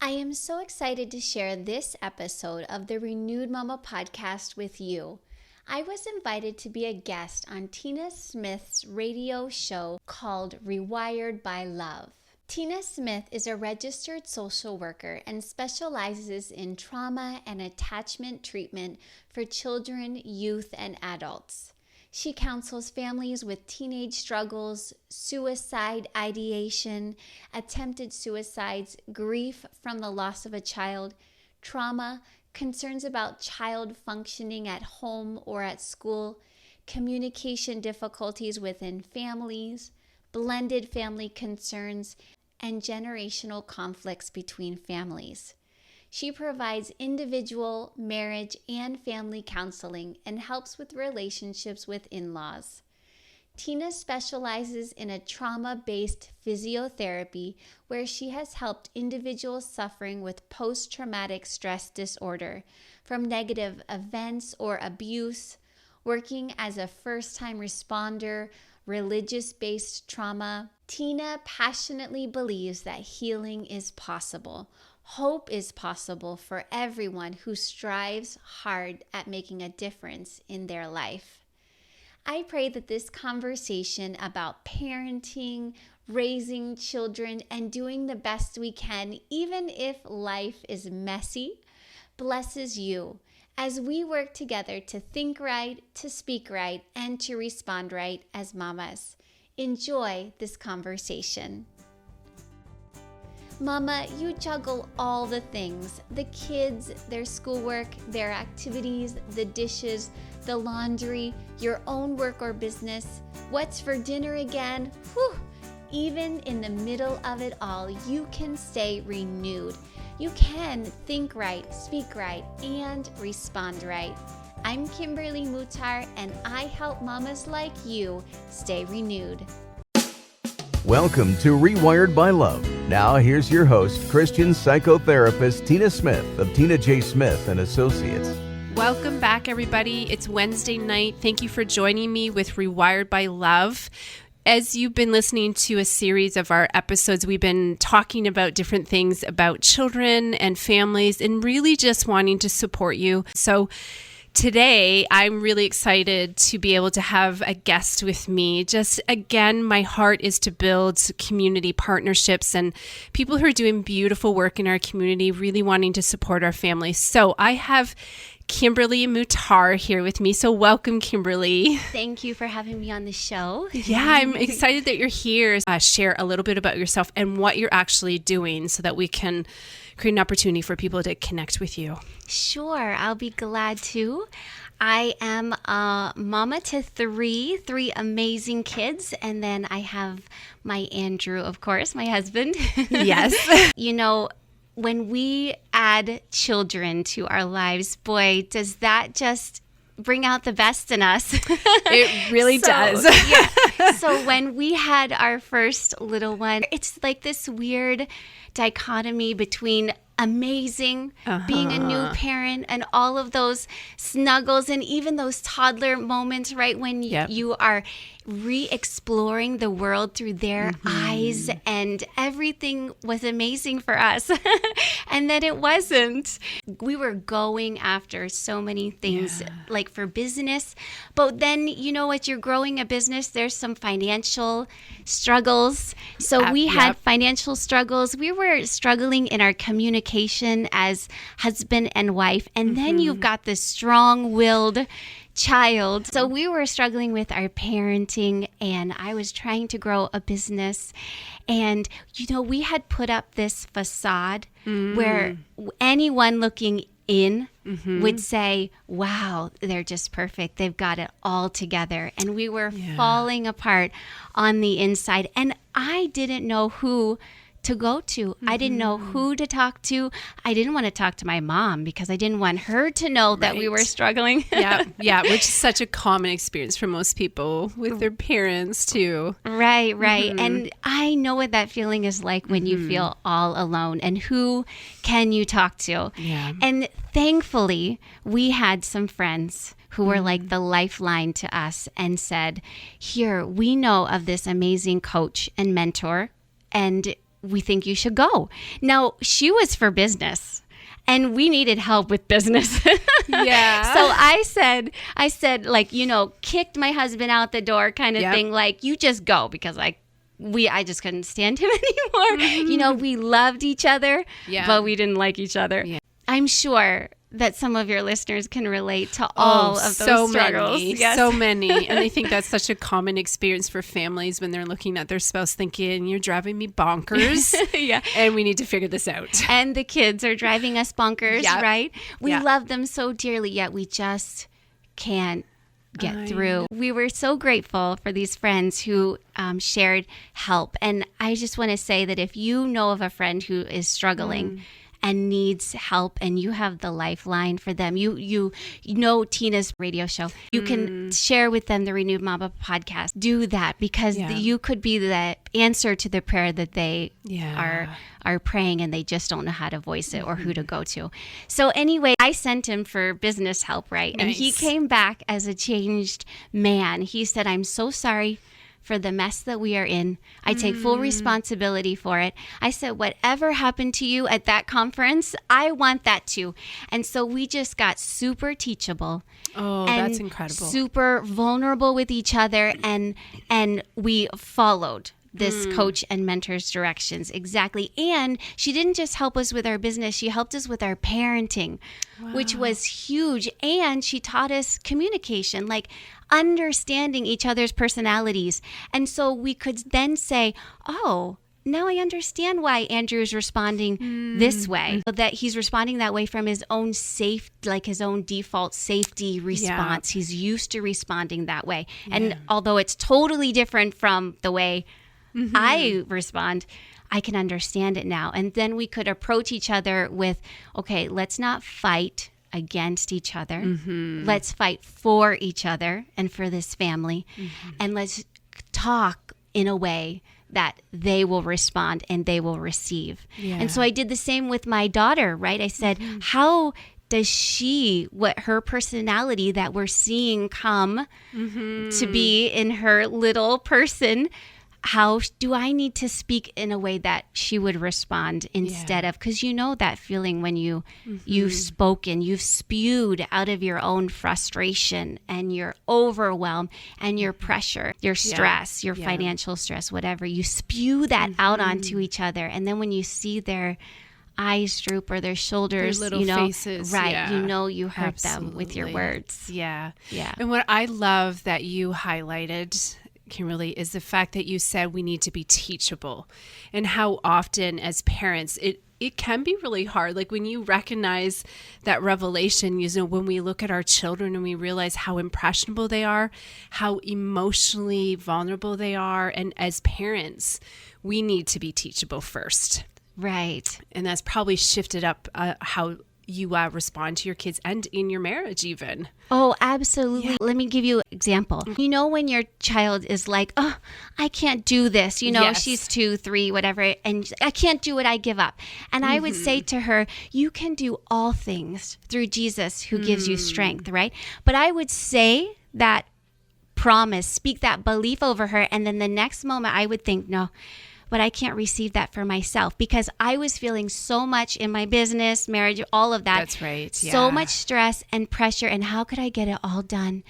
I am so excited to share this episode of the Renewed Mama podcast with you. I was invited to be a guest on Tina Smith's radio show called Rewired by Love. Tina Smith is a registered social worker and specializes in trauma and attachment treatment for children, youth, and adults. She counsels families with teenage struggles, suicide ideation, attempted suicides, grief from the loss of a child, trauma, concerns about child functioning at home or at school, communication difficulties within families, blended family concerns, and generational conflicts between families. She provides individual, marriage, and family counseling and helps with relationships with in-laws. Tina specializes in a trauma-based physiotherapy where she has helped individuals suffering with post-traumatic stress disorder from negative events or abuse, working as a first-time responder, religious-based trauma. Tina passionately believes that healing is possible. Hope is possible for everyone who strives hard at making a difference in their life. I pray that this conversation about parenting, raising children, and doing the best we can, even if life is messy, blesses you as we work together to think right, to speak right, and to respond right as mamas. Enjoy this conversation. Mama, you juggle all the things, the kids, their schoolwork, their activities, the dishes, the laundry, your own work or business, what's for dinner again. Whew! Even in the middle of it all, you can stay renewed. You can think right, speak right, and respond right. I'm Kimberly Mutar, and I help mamas like you stay renewed. Welcome to Rewired by Love. Now here's your host, Christian psychotherapist Tina Smith of Tina J. Smith and Associates. Welcome back, everybody. It's Wednesday night. Thank you for joining me with Rewired by Love. As you've been listening to a series of our episodes, we've been talking about different things about children and families and really just wanting to support you. So today, I'm really excited to be able to have a guest with me. Just again, my heart is to build community partnerships and people who are doing beautiful work in our community, really wanting to support our families. So I have Kimberly Mutar here with me. So welcome, Kimberly. Thank you for having me on the show. Yeah, I'm excited that you're here. Share a little bit about yourself and what you're actually doing so that we can create an opportunity for people to connect with you. Sure, I'll be glad to. I am a mama to three amazing kids, and then I have my Andrew, of course, my husband. Yes. You know, when we add children to our lives, boy, does that just bring out the best in us. It really does. Yeah. So when we had our first little one, it's like this weird dichotomy between amazing, being a new parent, and all of those snuggles and even those toddler moments, right, when you are re-exploring the world through their eyes, and everything was amazing for us. And then it wasn't. We were going after so many things, like for business, but then, you know, as you're growing a business, there's some financial struggles. So we had financial struggles. We were struggling in our communication as husband and wife. And then you've got this strong-willed child. So we were struggling with our parenting, and I was trying to grow a business. And, you know, we had put up this facade where anyone looking in would say, wow, they're just perfect. They've got it all together. And we were falling apart on the inside. And I didn't know who to go to. I didn't know who to talk to. I didn't want to talk to my mom because I didn't want her to know that we were struggling. Yeah, which is such a common experience for most people with their parents too. Right. And I know what that feeling is like when you feel all alone, and who can you talk to? Yeah. And thankfully, we had some friends who were like the lifeline to us and said, here, we know of this amazing coach and mentor, and we think you should go. Now, she was for business. And we needed help with business. Yeah. So I said, like, kicked my husband out the door kind of thing. Like, you just go, because I just couldn't stand him anymore. We loved each other, but we didn't like each other. Yeah. I'm sure that some of your listeners can relate to all of those struggles. Yes. So many. And I think that's such a common experience for families when they're looking at their spouse thinking, you're driving me bonkers. Yeah. And we need to figure this out. And the kids are driving us bonkers, right? We love them so dearly, yet we just can't get through. We were so grateful for these friends who shared help. And I just want to say that if you know of a friend who is struggling, and needs help, and you have the lifeline for them. You know Tina's radio show. You can share with them the Renewed Mama podcast. Do that, because you could be the answer to the prayer that they are praying, and they just don't know how to voice it or who to go to. So anyway, I sent him for business help, right? Nice. And he came back as a changed man. He said, I'm so sorry for the mess that we are in. I take full responsibility for it. I said, whatever happened to you at that conference, I want that too. And so we just got super teachable. Oh, that's incredible. Super vulnerable with each other. And we followed this coach and mentor's directions. Exactly. And she didn't just help us with our business. She helped us with our parenting, which was huge. And she taught us communication, like understanding each other's personalities. And so we could then say, oh, now I understand why Andrew is responding this way, that he's responding that way from his own his own default safety response. He's used to responding that way. And although it's totally different from the way I respond, I can understand it now. And then we could approach each other with, okay, let's not fight against each other. Let's fight for each other and for this family. And let's talk in a way that they will respond and they will receive. And so I did the same with my daughter, right? I said, how does what her personality that we're seeing come to be in her little person, how do I need to speak in a way that she would respond instead of, because that feeling when you've spoken, you've spewed out of your own frustration and your overwhelm and your pressure, your stress, your financial stress, whatever, you spew that out onto each other. And then when you see their eyes droop or their shoulders, their little faces, right, you hurt them with your words. Yeah. And what I love that you highlighted, Kimberly, is the fact that you said we need to be teachable, and how often as parents it can be really hard. Like when you recognize that revelation, when we look at our children and we realize how impressionable they are, how emotionally vulnerable they are, and as parents, we need to be teachable first. Right. And that's probably shifted up how you respond to your kids and in your marriage even. Oh, absolutely. Yeah. Let me give you an example. When your child is like, oh, I can't do this, she's 2, 3, whatever, and I can't do it, I give up. And I would say to her, you can do all things through Jesus who gives you strength, right? But I would say that promise, speak that belief over her, and then the next moment I would think, no, but I can't receive that for myself, because I was feeling so much in my business, marriage, all of that. That's right. Yeah. So much stress and pressure. And how could I get it all done?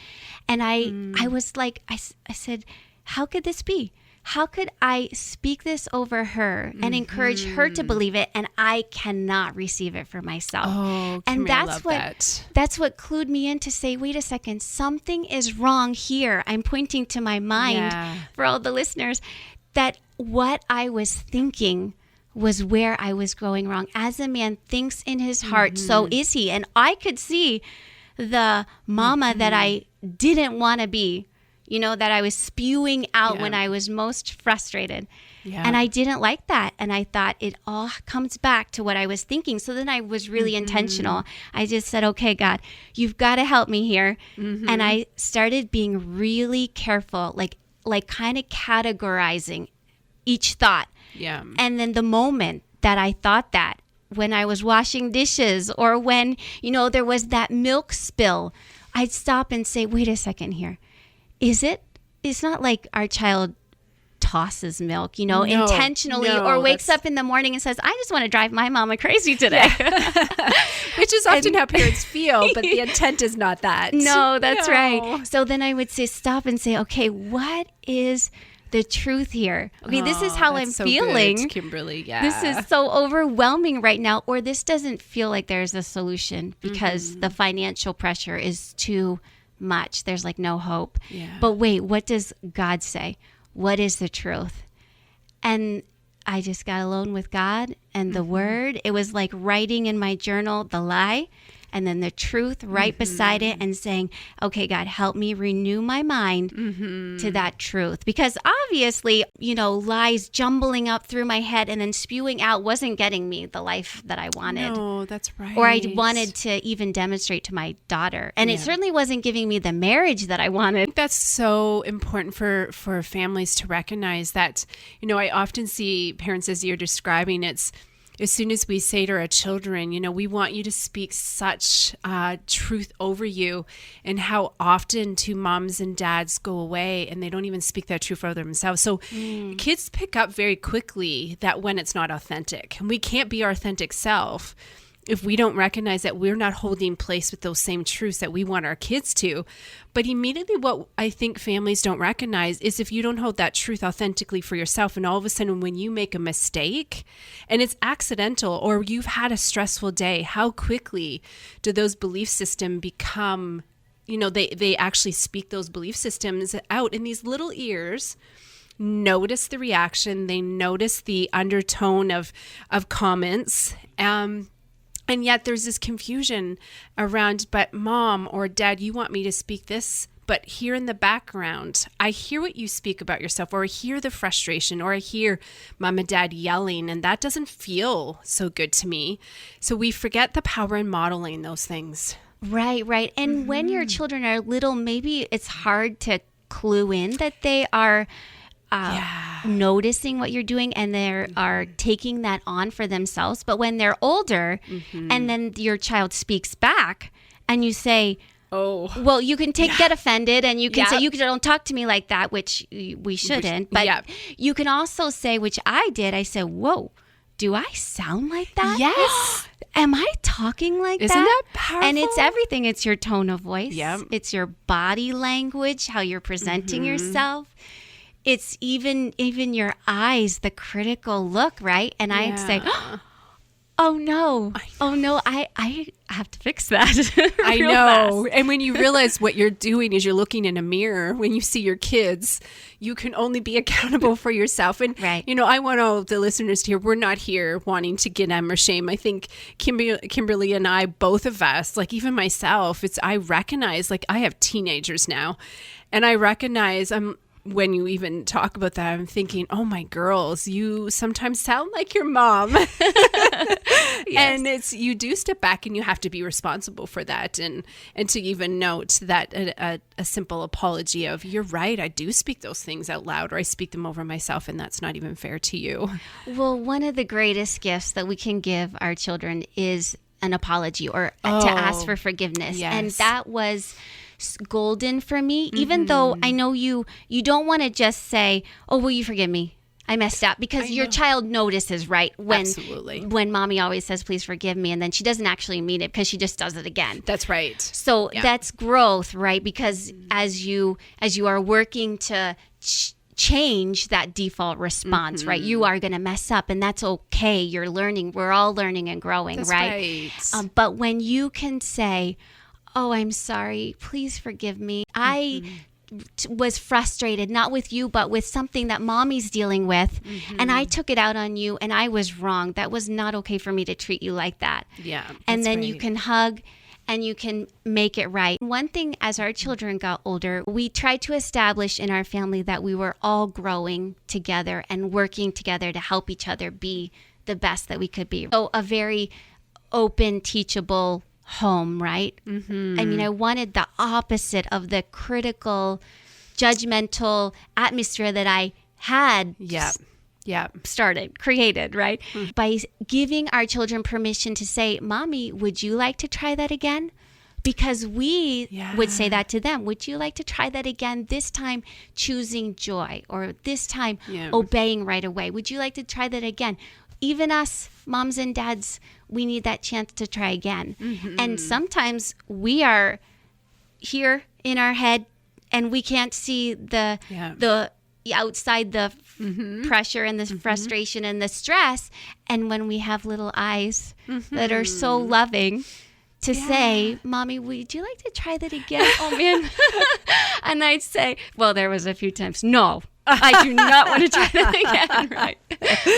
And I was like, I said, how could this be? How could I speak this over her and encourage her to believe it, and I cannot receive it for myself? Oh, and that's what clued me in to say, wait a second, something is wrong here. I'm pointing to my mind for all the listeners, that what I was thinking was where I was going wrong. As a man thinks in his heart, so is he. And I could see the mama that I didn't want to be, that I was spewing out when I was most frustrated. Yeah. And I didn't like that. And I thought it all comes back to what I was thinking. So then I was really intentional. I just said, okay, God, you've got to help me here. And I started being really careful, like kind of categorizing each thought. Yeah. And then the moment that I thought that, when I was washing dishes or when, there was that milk spill, I'd stop and say, wait a second here. It's not like our child tosses milk, intentionally, no, or wakes up in the morning and says, I just want to drive my mama crazy today. Which is often how parents feel, but the intent is not that. No, that's right. So then I would say, stop and say, okay, what is the truth here? Okay, this is how I'm feeling. Good, Kimberly, yeah. This is so overwhelming right now, or this doesn't feel like there's a solution because the financial pressure is too much. There's like no hope. Yeah. But wait, what does God say? What is the truth? And I just got alone with God and the word. It was like writing in my journal the lie and then the truth right beside it and saying, okay, God, help me renew my mind to that truth. Because obviously, lies jumbling up through my head and then spewing out wasn't getting me the life that I wanted. No, that's right. Or I wanted to even demonstrate to my daughter. And it certainly wasn't giving me the marriage that I wanted. I think that's so important for families to recognize that, I often see parents, as you're describing, it's as soon as we say to our children, we want you to speak such truth over you, and how often do moms and dads go away and they don't even speak that truth over themselves. So kids pick up very quickly that when it's not authentic, and we can't be our authentic self if we don't recognize that we're not holding place with those same truths that we want our kids to. But immediately what I think families don't recognize is if you don't hold that truth authentically for yourself, and all of a sudden when you make a mistake and it's accidental, or you've had a stressful day, how quickly do those belief systems become, they actually speak those belief systems out in these little ears. Notice the reaction. They notice the undertone of comments. And yet there's this confusion around, but mom or dad, you want me to speak this, but here in the background, I hear what you speak about yourself, or I hear the frustration, or I hear mom and dad yelling, and that doesn't feel so good to me. So we forget the power in modeling those things. Right. And when your children are little, maybe it's hard to clue in that they are noticing what you're doing and they are taking that on for themselves. But when they're older and then your child speaks back and you say, oh, well, you can get offended and you can say, you don't talk to me like that, which we shouldn't. But you can also say, which I did, I said, whoa, do I sound like that? Yes. Am I talking like Isn't that powerful? And it's everything. It's your tone of voice. Yep. It's your body language, how you're presenting yourself. It's even your eyes, the critical look, right? And I say, oh no, I have to fix that. I know. Fast. And when you realize what you're doing is you're looking in a mirror, when you see your kids, you can only be accountable for yourself. And, I want all the listeners to hear, we're not here wanting to get em or shame. I think Kimberly and I, both of us, like even myself, I recognize, like I have teenagers now, and I recognize when you even talk about that, I'm thinking, oh, my girls, you sometimes sound like your mom. And you do step back and you have to be responsible for that. And to even note that a simple apology of, you're right, I do speak those things out loud, or I speak them over myself, and that's not even fair to you. Well, one of the greatest gifts that we can give our children is an apology, or to ask for forgiveness. Yes. And that was golden for me, even though I know you don't want to just say, oh, will you forgive me? I messed up, because your child notices, right? When mommy always says, please forgive me, and then she doesn't actually mean it because she just does it again. That's right. So that's growth, right? Because as you are working to change that default response, right? You are going to mess up, and that's okay. You're learning. We're all learning and growing, that's right? But when you can say, oh, I'm sorry, please forgive me. I was frustrated, not with you, but with something that mommy's dealing with. And I took it out on you, and I was wrong. That was not okay for me to treat you like that. Yeah. And then you can hug and you can make it right. One thing, as our children got older, we tried to establish in our family that we were all growing together and working together to help each other be the best that we could be. So a very open, teachable home, right? I mean, I wanted the opposite of the critical, judgmental atmosphere that I had created, right? By giving our children permission to say, Mommy, would you like to try that again? because we would say Yeah. that to them. Would you like to try that again? This time choosing joy, or this time obeying right away. Would you like to try that again? Even us moms and dads, we need that chance to try again. And sometimes we are here in our head and we can't see the outside, the pressure and the frustration and the stress. And when we have little eyes that are so loving to say, Mommy, would you like to try that again? Oh, man. And I'd say, well, there was a few times, no, I do not want to try that again. Right.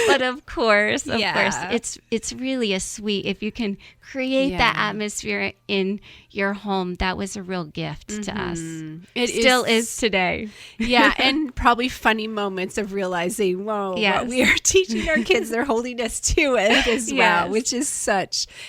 But of course, it's really a sweet, if you can create that atmosphere in your home, that was a real gift to us. It still is today. Yeah. And probably funny moments of realizing, whoa, what we are teaching our kids, they're holding us to it as well, which is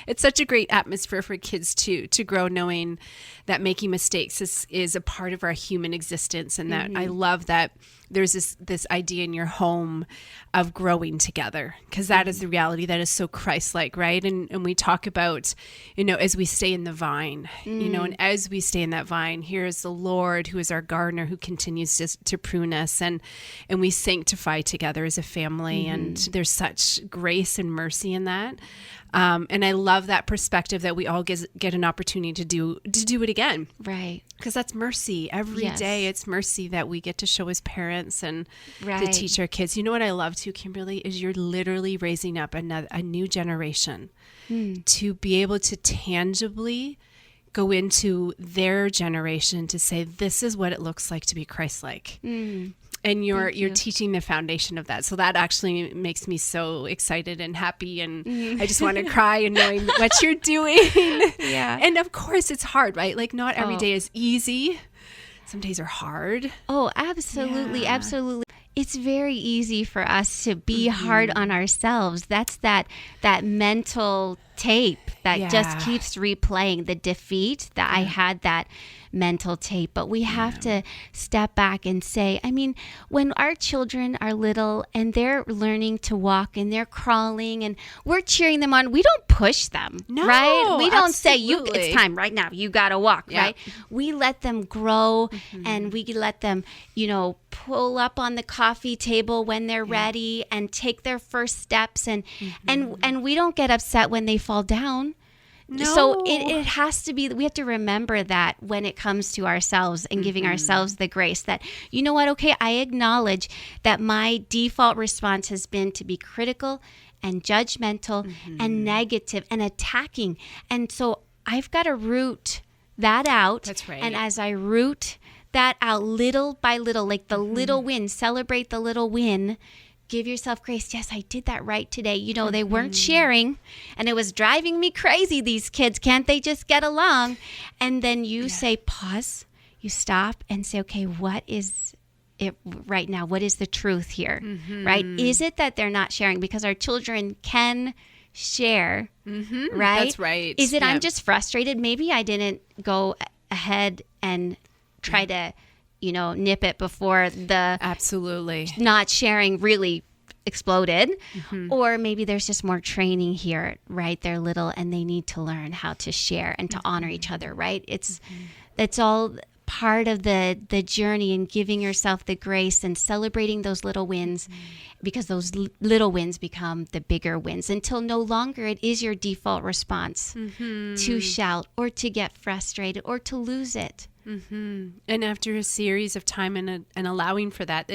it's such a great atmosphere for kids to grow, knowing that making mistakes is a part of our human existence. And that I love that there's this idea in your home of growing together, because that is the reality that is so Christ-like, right? And we talk about, as we stay in the vine, and as we stay in that vine, here is the Lord who is our gardener, who continues to prune us, and we sanctify together as a family. And there's such grace and mercy in that. And I love that perspective that we all get an opportunity to do it again. Right. Because that's mercy. Every day it's mercy that we get to show as parents and to teach our kids. You know what I love too, Kimberly, is you're literally raising up a new generation to be able to tangibly go into their generation to say, this is what it looks like to be Christ-like. And you're teaching the foundation of that. So that actually makes me so excited and happy. And I just want to cry and knowing what you're doing. Yeah. And of course it's hard, right? Like not every day is easy. Some days are hard. Oh, absolutely. Yeah. Absolutely. It's very easy for us to be hard on ourselves. That's that mental tape that just keeps replaying the defeat that I had that mental tape. But we have to step back and say, I mean, when our children are little and they're learning to walk and they're crawling and we're cheering them on, we don't push them, right? We don't say, it's time right now, you got to walk, right? We let them grow and we let them, pull up on the coffee table when they're ready and take their first steps, and we don't get upset when they fall down. No. So it has to be, we have to remember that when it comes to ourselves and giving ourselves the grace that, you know what, okay, I acknowledge that my default response has been to be critical and judgmental and negative and attacking. And so I've got to root that out. That's right. And as I root that out little by little, like the little win, celebrate the little win. Give yourself grace. Yes, I did that right today. They weren't sharing and it was driving me crazy. These kids, can't they just get along? And then you say, pause, you stop and say, okay, what is it right now? What is the truth here? Right? Is it that they're not sharing? Because our children can share, right? That's right. Is it I'm just frustrated? Maybe I didn't go ahead and try to nip it before the not sharing really exploded. Or maybe there's just more training here, right? They're little and they need to learn how to share and to honor each other, right? It's all part of the journey, and giving yourself the grace and celebrating those little wins, because those little wins become the bigger wins until no longer it is your default response to shout or to get frustrated or to lose it. And after a series of time and allowing for that,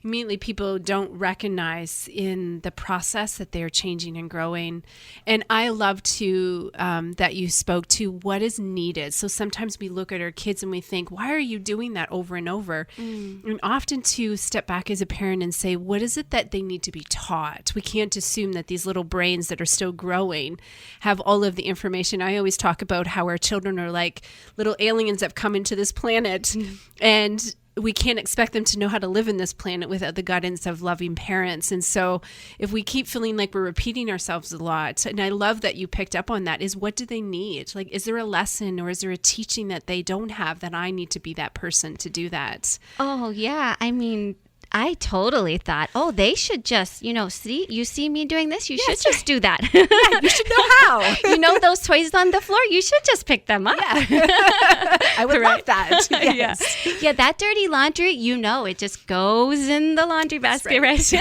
immediately people don't recognize in the process that they're changing and growing. And I love to that you spoke to what is needed. So sometimes we look at our kids and we think, why are you doing that over and over? And often to step back as a parent and say, what is it that they need to be taught? We can't assume that these little brains that are still growing have all of the information. I always talk about how our children are like little aliens that come into this planet, and we can't expect them to know how to live in this planet without the guidance of loving parents. And so if we keep feeling like we're repeating ourselves a lot, and I love that you picked up on that, is what do they need? Like, is there a lesson or is there a teaching that they don't have that I need to be that person to do that? Oh, yeah. I mean, I totally thought, oh, they should just, see me doing this. You should just do that. Yeah, you should know how. Those toys on the floor, you should just pick them up. Yeah. I would love that. Yes. Yeah, that dirty laundry, it just goes in the laundry basket, right?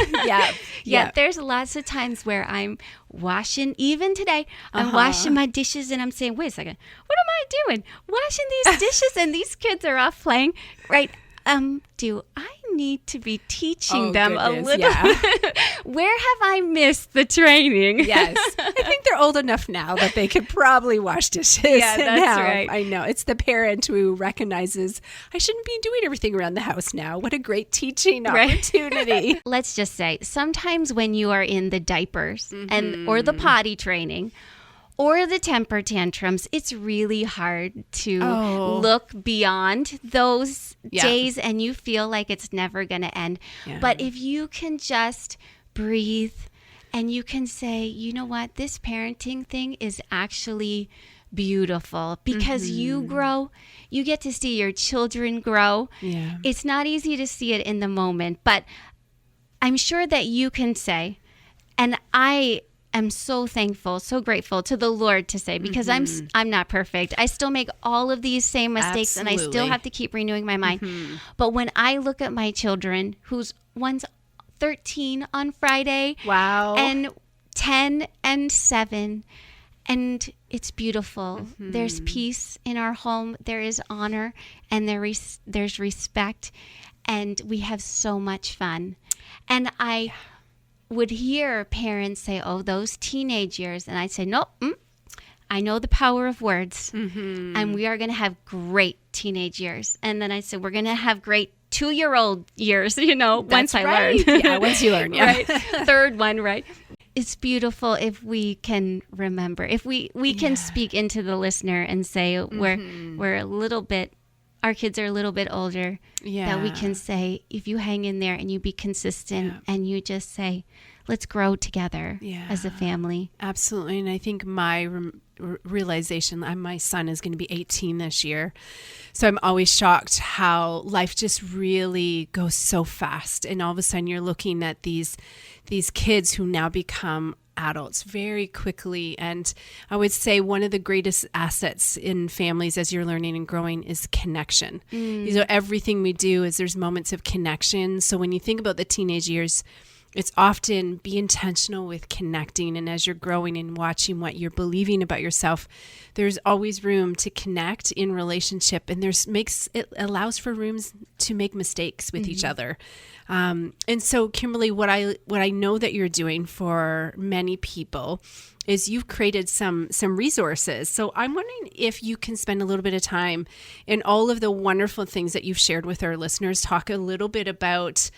Yeah. There's lots of times where I'm washing, even today, I'm washing my dishes and I'm saying, wait a second, what am I doing? Washing these dishes and these kids are off playing, right? Do I need to be teaching them a little? Yeah. Where have I missed the training? Yes. I think they're old enough now that they could probably wash dishes. Yeah, that's right. I know. It's the parent who recognizes I shouldn't be doing everything around the house now. What a great teaching opportunity. Let's just say sometimes when you are in the diapers or the potty training, or the temper tantrums, it's really hard to look beyond those days and you feel like it's never going to end. Yeah. But if you can just breathe and you can say, you know what, this parenting thing is actually beautiful because you grow, you get to see your children grow. Yeah. It's not easy to see it in the moment, but I'm sure that you can say, and I'm so thankful, so grateful to the Lord to say, because I'm not perfect. I still make all of these same mistakes and I still have to keep renewing my mind. But when I look at my children, one's 13 on Friday, and 10 and 7, and it's beautiful. There's peace in our home. There is honor and there's respect, and we have so much fun. And I would hear parents say, oh, those teenage years. And I'd say, nope, I know the power of words. And we are going to have great teenage years. And then I said, we're going to have great 2-year-old years, once I learn. Yeah, once you learn, yeah. Right. Third one, right. It's beautiful if we can remember, if we can speak into the listener and say we're a little bit, our kids are a little bit older, that we can say, if you hang in there and you be consistent and you just say, let's grow together as a family. Absolutely. And I think my realization, my son is going to be 18 this year. So I'm always shocked how life just really goes so fast. And all of a sudden you're looking at these kids who now become adults very quickly. And I would say one of the greatest assets in families as you're learning and growing is connection. Everything we do is there's moments of connection. So when you think about the teenage years, it's often be intentional with connecting. And as you're growing and watching what you're believing about yourself, there's always room to connect in relationship. And it allows for rooms to make mistakes with each other. And so Kimberly, what I know that you're doing for many people is you've created some resources. So I'm wondering if you can spend a little bit of time in all of the wonderful things that you've shared with our listeners, talk a little bit about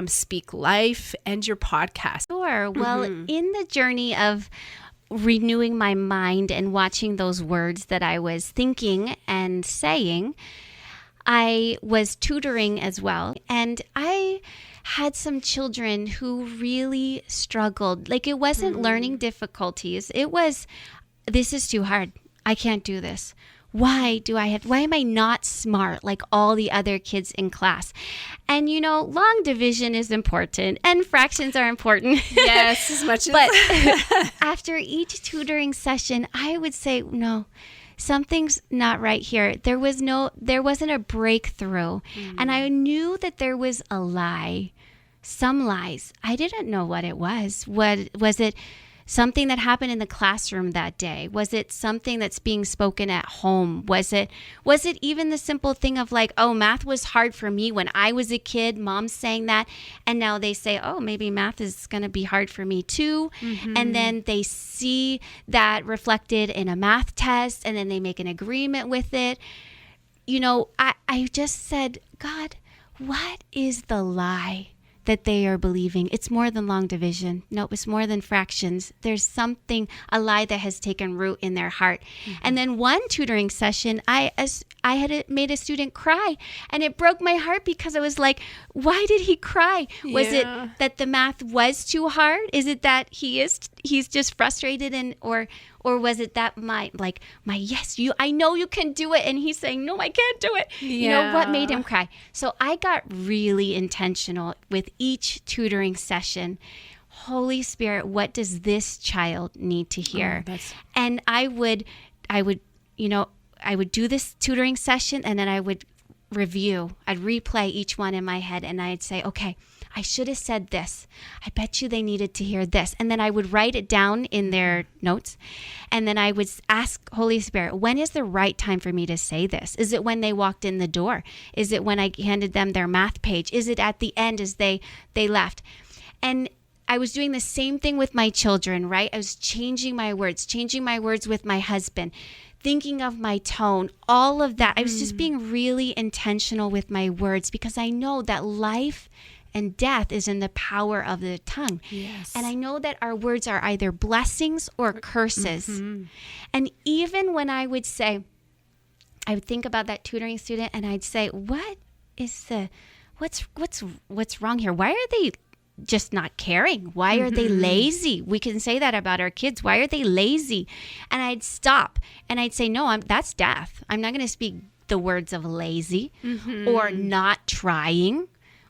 Speak Life and your podcast. Sure. Well, in the journey of renewing my mind and watching those words that I was thinking and saying, I was tutoring as well. And I had some children who really struggled. Like, it wasn't learning difficulties. It was, this is too hard. I can't do this. Why am I not smart like all the other kids in class? And long division is important and fractions are important. Yes, as much as. But after each tutoring session, I would say, no, something's not right here. There wasn't a breakthrough. And I knew that there was a lie, some lies. I didn't know what it was. Was it something that happened in the classroom that day? Was it something that's being spoken at home? Was it even the simple thing of like, oh, math was hard for me when I was a kid, mom's saying that, and now they say, oh, maybe math is going to be hard for me too. And then they see that reflected in a math test, and then they make an agreement with it. I just said, God, what is the lie that they are believing? It's more than long division. No, it's more than fractions. There's a lie that has taken root in their heart. And then one tutoring session, I had made a student cry, and it broke my heart because I was like, why did he cry? Was it that the math was too hard? Is it that he's just frustrated or Or was it that yes, I know you can do it. And he's saying, no, I can't do it. Yeah. What made him cry? So I got really intentional with each tutoring session. Holy Spirit, what does this child need to hear? And I would do this tutoring session, and then I would I'd replay each one in my head, and I'd say, okay, I should have said this. I bet you they needed to hear this. And then I would write it down in their notes. And then I would ask Holy Spirit, when is the right time for me to say this? Is it when they walked in the door? Is it when I handed them their math page? Is it at the end as they left? And I was doing the same thing with my children, right? I was changing my words with my husband, thinking of my tone, all of that. I was just being really intentional with my words, because I know that life and death is in the power of the tongue. Yes. And I know that our words are either blessings or curses. And even when I would think about that tutoring student, and I'd say, what's wrong here? Why are they just not caring? Why are they lazy? We can say that about our kids. Why are they lazy? And I'd stop and I'd say, no, that's death. I'm not going to speak the words of lazy or not trying,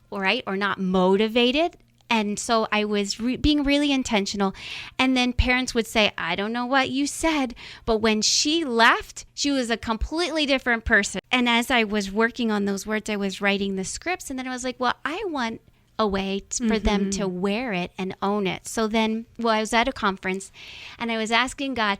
or not motivated. And so I was being really intentional. And then parents would say, I don't know what you said, but when she left, she was a completely different person. And as I was working on those words, I was writing the scripts. And then I was like, well, I want a way for them to wear it and own it. So then, I was at a conference and I was asking God,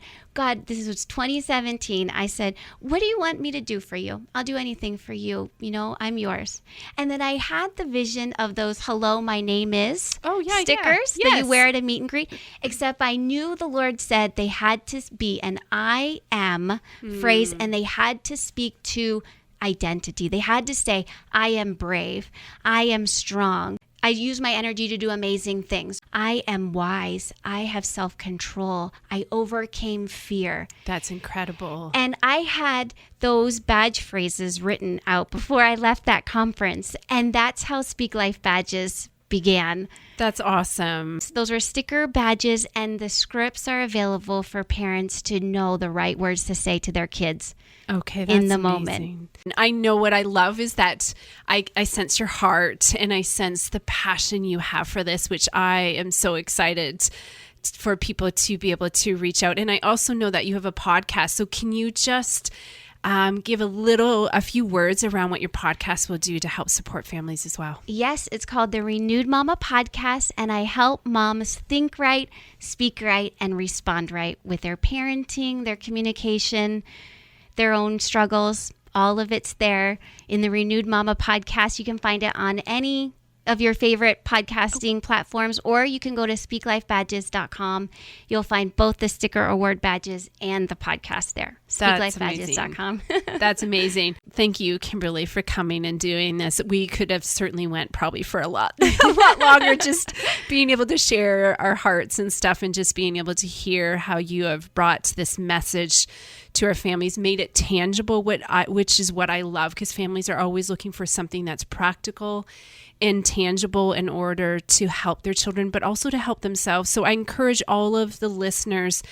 this was 2017. I said, what do you want me to do for you? I'll do anything for you. I'm yours. And then I had the vision of those hello, my name is stickers that you wear at a meet and greet, except I knew the Lord said they had to be an I am phrase, and they had to speak to identity. They had to say, I am brave. I am strong. I use my energy to do amazing things. I am wise. I have self-control. I overcame fear. That's incredible. And I had those badge phrases written out before I left that conference. And that's how Speak Life badges began. That's awesome. Those are sticker badges, and the scripts are available for parents to know the right words to say to their kids. Okay, that's in the amazing. moment. I know what I love is that I sense your heart, and I sense the passion you have for this, which I am so excited for people to be able to reach out. And I also know that you have a podcast. So can you just give a few words around what your podcast will do to help support families as well? Yes, it's called the Renewed Mama Podcast, and I help moms think right, speak right, and respond right with their parenting, their communication, their own struggles. All of it's there in the Renewed Mama Podcast. You can find it on any of your favorite podcasting platforms, or you can go to speaklifebadges.com. You'll find both the sticker award badges and the podcast there. Speaklifebadges.com. That's amazing. Thank you, Kimberly, for coming and doing this. We could have certainly went probably for a lot longer, just being able to share our hearts and stuff, and just being able to hear how you have brought this message to our families, made it tangible, which is what I love, because families are always looking for something that's practical and tangible in order to help their children, but also to help themselves. So I encourage all of the listeners,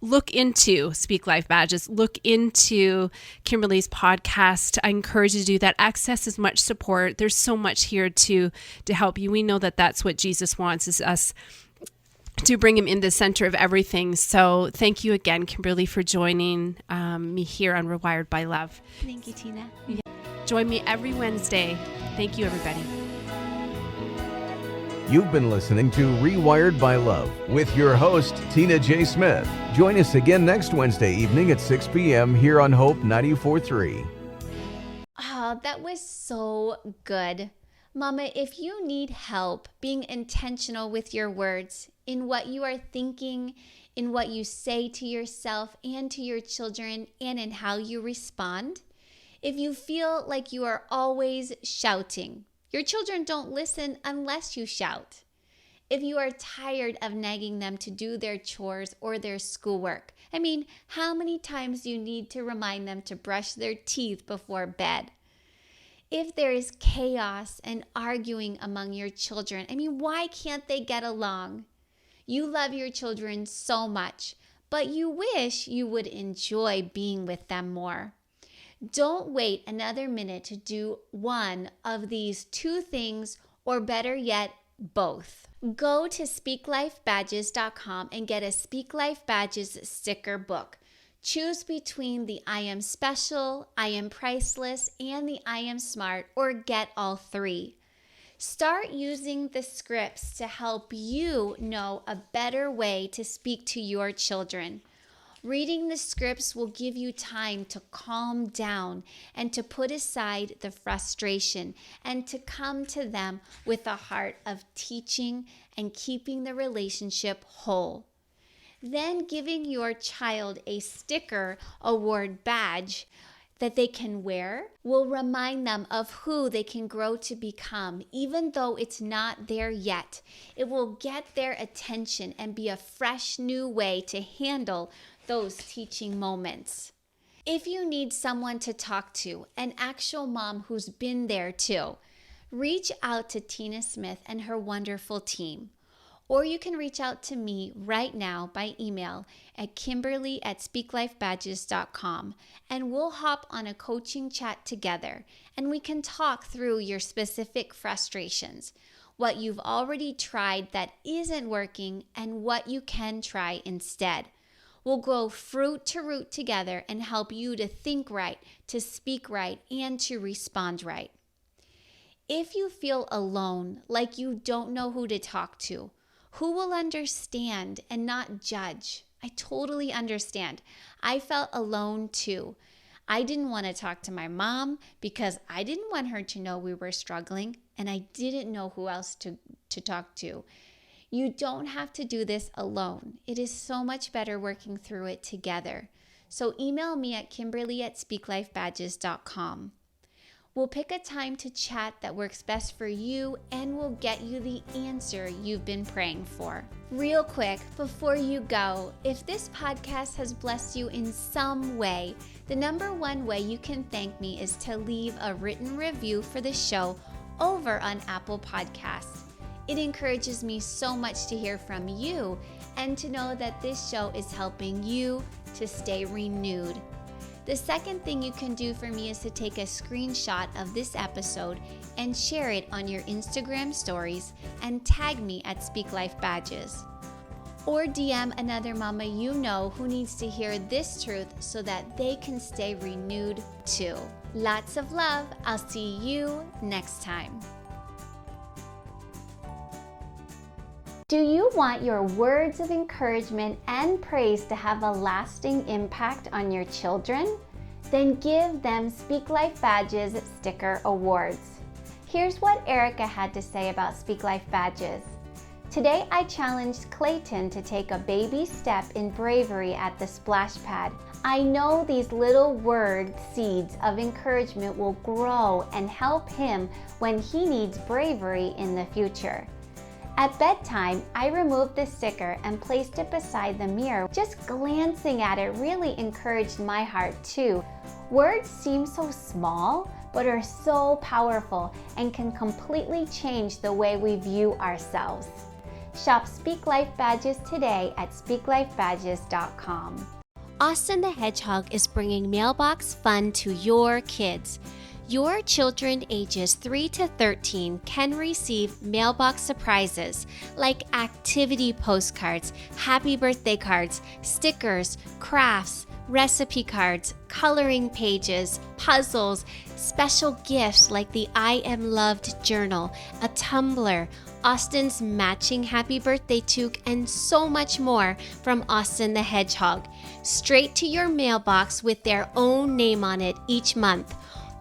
look into Speak Life Badges, look into Kimberly's podcast. I encourage you to do that. Access as much support. There's so much here to help you. We know that that's what Jesus wants, is us to bring him in the center of everything. So thank you again, Kimberly, for joining me here on Rewired by Love. Thank you, Tina. Yeah. Join me every Wednesday. Thank you, everybody. You've been listening to Rewired by Love with your host, Tina J. Smith. Join us again next Wednesday evening at 6 p.m. here on Hope 94.3. Oh, that was so good. Mama, if you need help being intentional with your words, in what you are thinking, in what you say to yourself and to your children, and in how you respond, if you feel like you are always shouting, your children don't listen unless you shout. If you are tired of nagging them to do their chores or their schoolwork, how many times do you need to remind them to brush their teeth before bed? If there is chaos and arguing among your children, why can't they get along? You love your children so much, but you wish you would enjoy being with them more. Don't wait another minute to do one of these two things, or better yet, both. Go to speaklifebadges.com and get a Speak Life Badges sticker book. Choose between the I Am Special, I Am Priceless, and the I Am Smart, or get all three. Start using the scripts to help you know a better way to speak to your children. Reading the scripts will give you time to calm down and to put aside the frustration and to come to them with a heart of teaching and keeping the relationship whole. Then giving your child a sticker award badge that they can wear will remind them of who they can grow to become, even though it's not there yet. It will get their attention and be a fresh new way to handle those teaching moments. If you need someone to talk to, an actual mom who's been there too, reach out to Tina Smith and her wonderful team. Or you can reach out to me right now by email at kimberly@speaklifebadges.com, and we'll hop on a coaching chat together and we can talk through your specific frustrations, what you've already tried that isn't working, and what you can try instead. We'll go fruit to root together and help you to think right, to speak right, and to respond right. If you feel alone, like you don't know who to talk to, who will understand and not judge? I totally understand. I felt alone too. I didn't want to talk to my mom because I didn't want her to know we were struggling, and I didn't know who else to talk to. You don't have to do this alone. It is so much better working through it together. So email me at kimberly@speaklifebadges.com. We'll pick a time to chat that works best for you, and we'll get you the answer you've been praying for. Real quick, before you go, if this podcast has blessed you in some way, the number one way you can thank me is to leave a written review for the show over on Apple Podcasts. It encourages me so much to hear from you and to know that this show is helping you to stay renewed. The second thing you can do for me is to take a screenshot of this episode and share it on your Instagram stories and tag me at Speak Life Badges. Or DM another mama you know who needs to hear this truth so that they can stay renewed too. Lots of love. I'll see you next time. Do you want your words of encouragement and praise to have a lasting impact on your children? Then give them Speak Life Badges Sticker Awards. Here's what Erica had to say about Speak Life Badges. Today I challenged Clayton to take a baby step in bravery at the splash pad. I know these little word seeds of encouragement will grow and help him when he needs bravery in the future. At bedtime, I removed the sticker and placed it beside the mirror. Just glancing at it really encouraged my heart too. Words seem so small, but are so powerful and can completely change the way we view ourselves. Shop Speak Life Badges today at speaklifebadges.com. Austin the Hedgehog is bringing mailbox fun to your kids. Your children ages 3 to 13 can receive mailbox surprises like activity postcards, happy birthday cards, stickers, crafts, recipe cards, coloring pages, puzzles, special gifts like the I Am Loved journal, a tumbler, Austin's matching happy birthday toque, and so much more from Austin the Hedgehog, straight to your mailbox with their own name on it each month.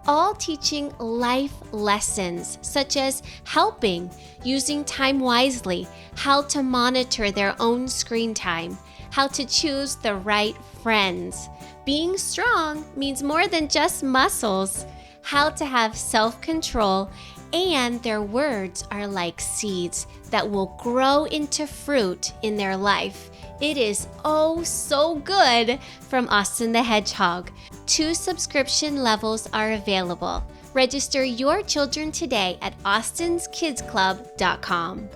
All teaching life lessons such as helping, using time wisely, how to monitor their own screen time, how to choose the right friends. Being strong means more than just muscles, how to have self-control, and their words are like seeds that will grow into fruit in their life. It is oh so good from Austin the Hedgehog. 2 subscription levels are available. Register your children today at austinskidsclub.com.